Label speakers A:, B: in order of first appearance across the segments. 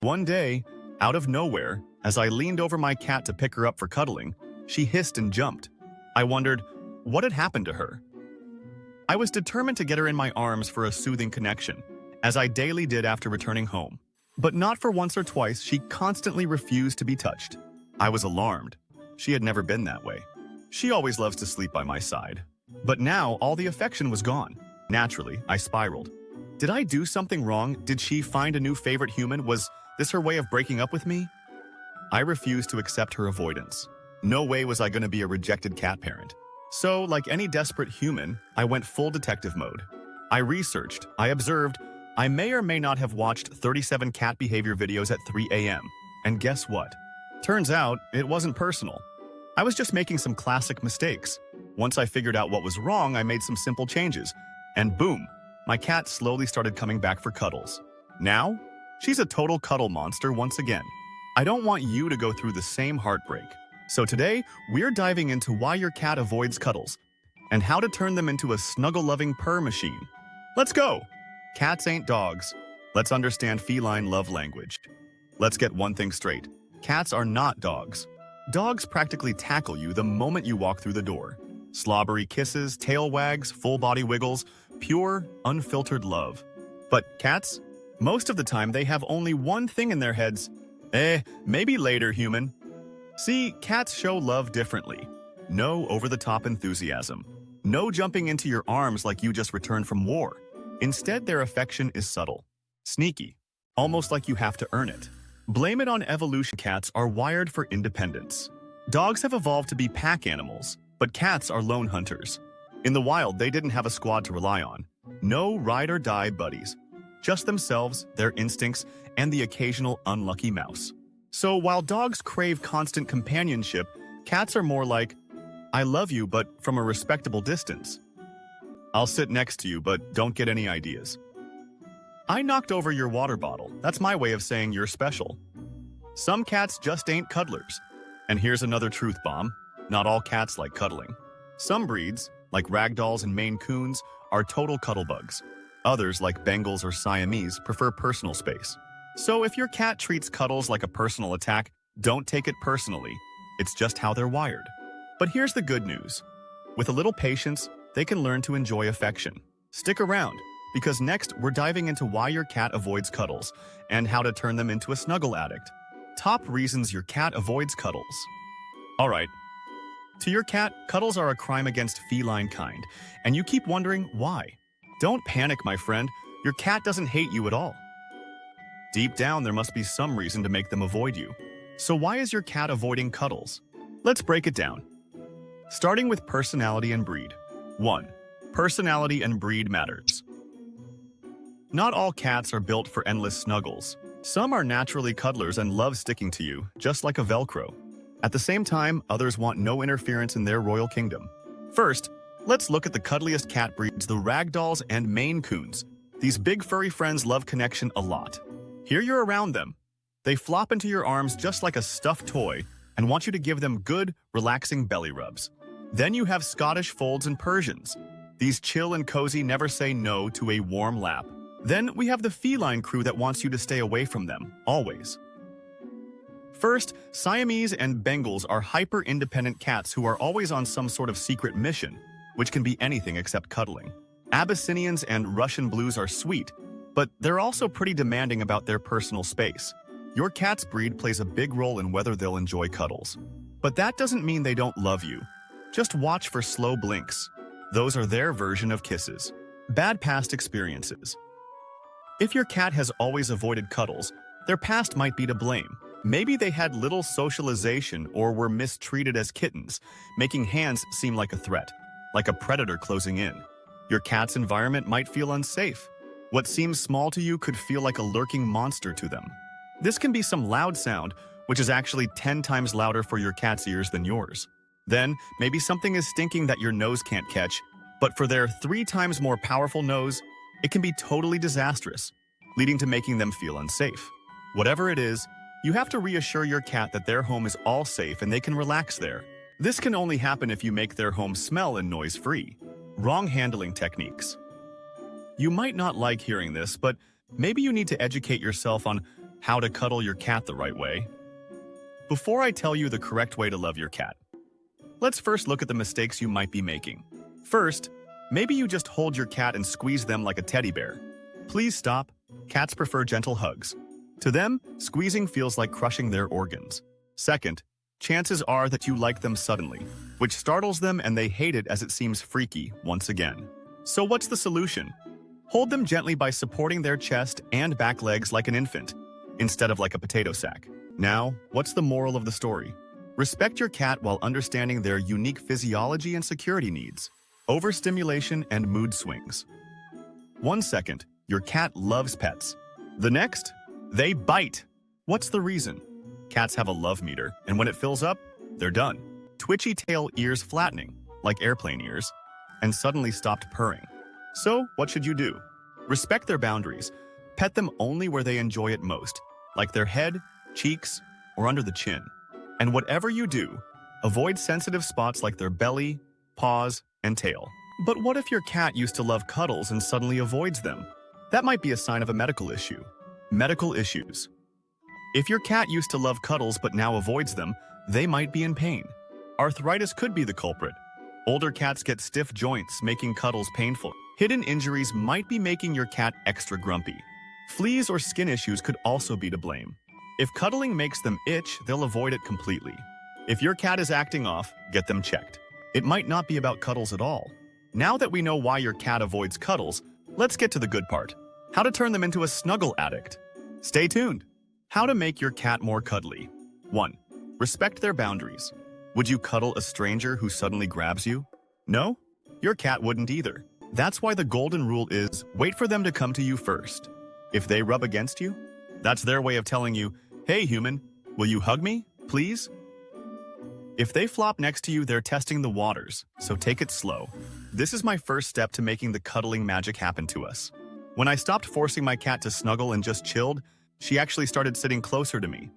A: One day, out of nowhere, as I leaned over my cat to pick her up for cuddling, she hissed and jumped. I wondered what had happened to her. I was determined to get her in my arms for a soothing connection, as I daily did after returning home. But not for once or twice, she constantly refused to be touched. I was alarmed. She had never been that way. She always loves to sleep by my side. But now all the affection was gone. Naturally, I spiraled. Did I do something wrong? Did she find a new favorite human? Was this her way of breaking up with me? I refused to accept her avoidance. No way was I going to be a rejected cat parent. So, like any desperate human, I went full detective mode. I researched, I observed, I may or may not have watched 37 cat behavior videos at 3 a.m. And guess what? Turns out, it wasn't personal. I was just making some classic mistakes. Once I figured out what was wrong, I made some simple changes. And boom, my cat slowly started coming back for cuddles. Now, she's a total cuddle monster once again. I don't want you to go through the same heartbreak. So today, we're diving into why your cat avoids cuddles and how to turn them into a snuggle-loving purr machine. Let's go! Cats ain't dogs. Let's understand feline love language. Let's get one thing straight. Cats are not dogs. Dogs practically tackle you the moment you walk through the door. Slobbery kisses, tail wags, full body wiggles, pure, unfiltered love. But cats? Most of the time they have only one thing in their heads. Maybe later, human. See, cats show love differently. No over-the-top enthusiasm. No jumping into your arms like you just returned from war. Instead, their affection is subtle, sneaky, almost like you have to earn it. Blame it on evolution. Cats are wired for independence. Dogs have evolved to be pack animals, but cats are lone hunters. In the wild, they didn't have a squad to rely on. No ride-or-die buddies. Just themselves, their instincts, and the occasional unlucky mouse. So while dogs crave constant companionship, cats are more like, I love you, but from a respectable distance. I'll sit next to you, but don't get any ideas. I knocked over your water bottle. That's my way of saying you're special. Some cats just ain't cuddlers. And here's another truth bomb. Not all cats like cuddling. Some breeds, like ragdolls and Maine Coons, are total cuddle bugs. Others, like Bengals or Siamese, prefer personal space. So if your cat treats cuddles like a personal attack, don't take it personally. It's just how they're wired. But here's the good news. With a little patience, they can learn to enjoy affection. Stick around, because next we're diving into why your cat avoids cuddles and how to turn them into a snuggle addict. Top reasons your cat avoids cuddles. Alright, to your cat, cuddles are a crime against feline kind, and you keep wondering why. Don't panic, my friend. Your cat doesn't hate you at all. Deep down, there must be some reason to make them avoid you. So why is your cat avoiding cuddles? Let's break it down. Starting with personality and breed. 1. Personality and breed matters. Not all cats are built for endless snuggles. Some are naturally cuddlers and love sticking to you, just like a Velcro. At the same time, others want no interference in their royal kingdom. First, let's look at the cuddliest cat breeds, the Ragdolls and Maine Coons. These big furry friends love connection a lot. Here you're around them. They flop into your arms just like a stuffed toy and want you to give them good, relaxing belly rubs. Then you have Scottish Folds and Persians. These chill and cozy never say no to a warm lap. Then we have the feline crew that wants you to stay away from them, always. First, Siamese and Bengals are hyper-independent cats who are always on some sort of secret mission, which can be anything except cuddling. Abyssinians and Russian Blues are sweet, but they're also pretty demanding about their personal space. Your cat's breed plays a big role in whether they'll enjoy cuddles. But that doesn't mean they don't love you. Just watch for slow blinks. Those are their version of kisses. Bad past experiences. If your cat has always avoided cuddles, their past might be to blame. Maybe they had little socialization or were mistreated as kittens, making hands seem like a threat, like a predator closing in. Your cat's environment might feel unsafe. What seems small to you could feel like a lurking monster to them. This can be some loud sound, which is actually 10 times louder for your cat's ears than yours. Then, maybe something is stinking that your nose can't catch, but for their 3 times more powerful nose, it can be totally disastrous, leading to making them feel unsafe. Whatever it is, you have to reassure your cat that their home is all safe and they can relax there. This can only happen if you make their home smell and noise-free. Wrong handling techniques. You might not like hearing this, but maybe you need to educate yourself on how to cuddle your cat the right way. Before I tell you the correct way to love your cat, let's first look at the mistakes you might be making. First, maybe you just hold your cat and squeeze them like a teddy bear. Please stop. Cats prefer gentle hugs. To them, squeezing feels like crushing their organs. Second, chances are that you like them suddenly, which startles them and they hate it as it seems freaky once again. So what's the solution? Hold them gently by supporting their chest and back legs like an infant, instead of like a potato sack. Now, what's the moral of the story? Respect your cat while understanding their unique physiology and security needs. Overstimulation and mood swings. 1 second, your cat loves pets. The next, they bite. What's the reason? Cats have a love meter, and when it fills up, they're done. Twitchy tail ears flattening, like airplane ears, and suddenly stopped purring. So, what should you do? Respect their boundaries. Pet them only where they enjoy it most, like their head, cheeks, or under the chin. And whatever you do, avoid sensitive spots like their belly, paws, and tail. But what if your cat used to love cuddles and suddenly avoids them? That might be a sign of a medical issue. Medical issues. If your cat used to love cuddles but now avoids them, they might be in pain. Arthritis could be the culprit. Older cats get stiff joints, making cuddles painful. Hidden injuries might be making your cat extra grumpy. Fleas or skin issues could also be to blame. If cuddling makes them itch, they'll avoid it completely. If your cat is acting off, get them checked. It might not be about cuddles at all. Now that we know why your cat avoids cuddles, let's get to the good part. How to turn them into a snuggle addict. Stay tuned. How to make your cat more cuddly. 1. Respect their boundaries. Would you cuddle a stranger who suddenly grabs you? No? Your cat wouldn't either. That's why the golden rule is, wait for them to come to you first. If they rub against you, that's their way of telling you, hey human, will you hug me, please? If they flop next to you, they're testing the waters, so take it slow. This is my first step to making the cuddling magic happen to us. When I stopped forcing my cat to snuggle and just chilled, she actually started sitting closer to me.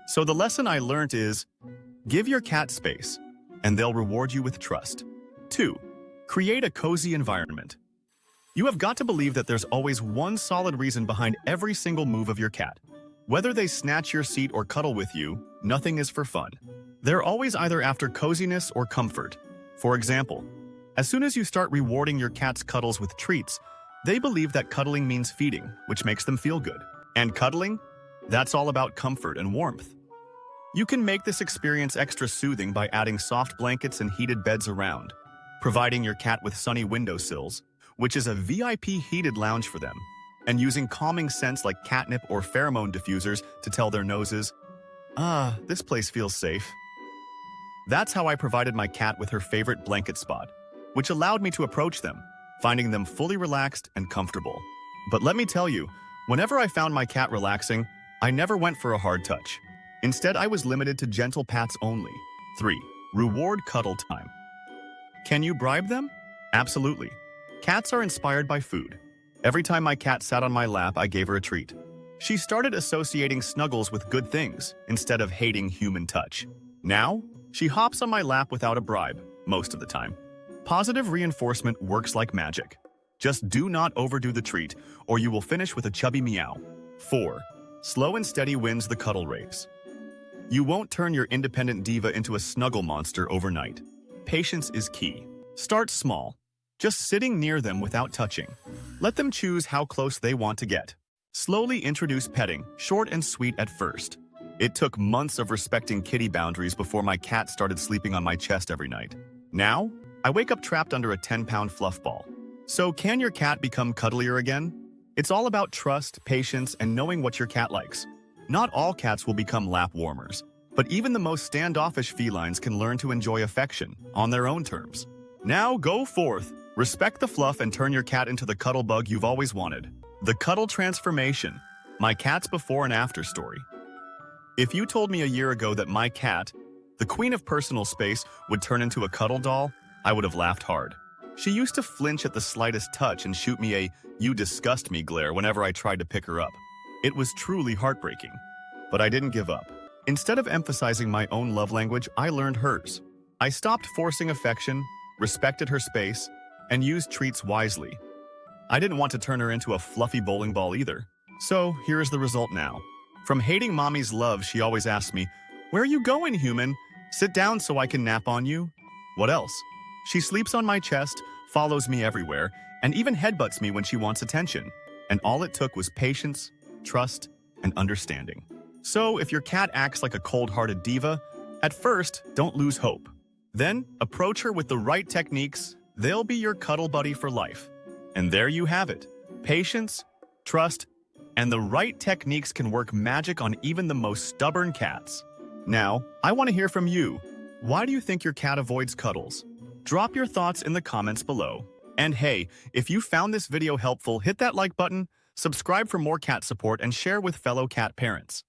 A: So the lesson I learned is, give your cat space, and they'll reward you with trust. 2. Create a cozy environment. You have got to believe that there's always one solid reason behind every single move of your cat. Whether they snatch your seat or cuddle with you, nothing is for fun. They're always either after coziness or comfort. For example, as soon as you start rewarding your cat's cuddles with treats, they believe that cuddling means feeding, which makes them feel good. And cuddling? That's all about comfort and warmth. You can make this experience extra soothing by adding soft blankets and heated beds around, providing your cat with sunny windowsills, which is a VIP heated lounge for them, and using calming scents like catnip or pheromone diffusers to tell their noses, this place feels safe. That's how I provided my cat with her favorite blanket spot, which allowed me to approach them, finding them fully relaxed and comfortable. But let me tell you, whenever I found my cat relaxing, I never went for a hard touch. Instead, I was limited to gentle pats only. 3. Reward cuddle time. Can you bribe them? Absolutely. Cats are inspired by food. Every time my cat sat on my lap, I gave her a treat. She started associating snuggles with good things instead of hating human touch. Now, she hops on my lap without a bribe, most of the time. Positive reinforcement works like magic. Just do not overdo the treat, or you will finish with a chubby meow. 4. Slow and steady wins the cuddle race. You won't turn your independent diva into a snuggle monster overnight. Patience is key. Start small, just sitting near them without touching. Let them choose how close they want to get. Slowly introduce petting, short and sweet at first. It took months of respecting kitty boundaries before my cat started sleeping on my chest every night. Now, I wake up trapped under a 10-pound fluff ball. So can your cat become cuddlier again? It's all about trust, patience, and knowing what your cat likes. Not all cats will become lap warmers, but even the most standoffish felines can learn to enjoy affection on their own terms. Now go forth, respect the fluff, and turn your cat into the cuddle bug you've always wanted. The cuddle transformation, my cat's before and after story. If you told me a year ago that my cat, the queen of personal space, would turn into a cuddle doll, I would have laughed hard. She used to flinch at the slightest touch and shoot me a "you disgust me" glare whenever I tried to pick her up. It was truly heartbreaking, but I didn't give up. Instead of emphasizing my own love language, I learned hers. I stopped forcing affection, respected her space, and used treats wisely. I didn't want to turn her into a fluffy bowling ball either. So here is the result now. From hating mommy's love, she always asks me, "Where are you going, human? Sit down so I can nap on you." What else? She sleeps on my chest, follows me everywhere, and even headbutts me when she wants attention. And all it took was patience, trust, and understanding. So if your cat acts like a cold-hearted diva, at first, don't lose hope. Then, approach her with the right techniques. They'll be your cuddle buddy for life. And there you have it. Patience, trust, and the right techniques can work magic on even the most stubborn cats. Now, I want to hear from you. Why do you think your cat avoids cuddles? Drop your thoughts in the comments below. And hey, if you found this video helpful, hit that like button, subscribe for more cat support, and share with fellow cat parents.